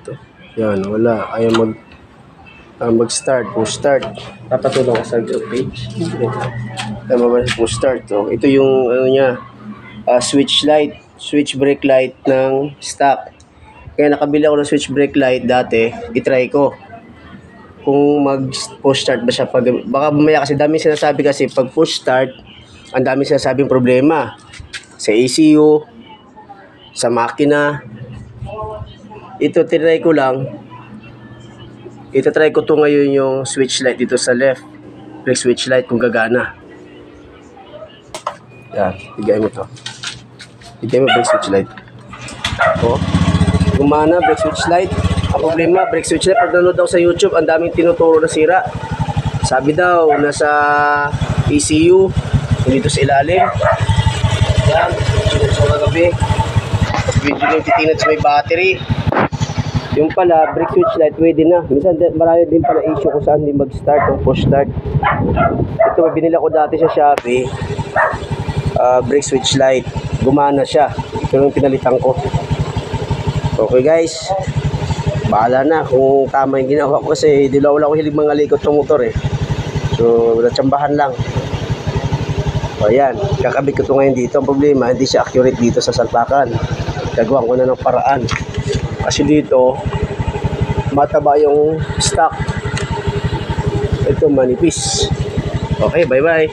Ito. Yan, wala. Ayaw mag-start. Push start. Papatulong ka sa group page. Tama ba? Push start. So, ito yung ano niya. Switch light. Switch brake light ng stock. Kaya nakabili ako ng switch brake light dati. I-try ko kung mag-push start ba siya. Baka mamaya kasi dami sinasabi kasi pag push start, ang dami sinasabing problema. Sa ECU, sa makina. Ito, tinry ko lang. Ito-try ko to ngayon yung switch light dito sa left. Brake switch light kung gagana. Yan, bigay mo to. Bigay mo brake switch light. O, gumana, brake switch light. Ang problema, brake switch light, pag nanood ako sa YouTube, ang daming tinuturo na sira. Sabi daw, nasa ECU, dito sa ilalim. Yan, sa kagabi. Video yung titinad sa may battery. Yung pala, brake switch light, pwede na. Minsan, marami din pala issue kung saan din mag-start o push start. Ito, binila ko dati sa Shopee. Brake switch light. Gumana siya. Ito yung pinalitan ko. Okay guys. Bahala na kung tama yung ginawa ko kasi wala ko hilig mga likot ng motor eh. So, natsambahan lang. O yan, kakabit ko ito ngayon dito. Ang problema, hindi siya accurate dito sa salpakan. Gagawa ko na ng paraan. Kasi dito, mataba yung stock. Ito manipis. Okay, bye-bye.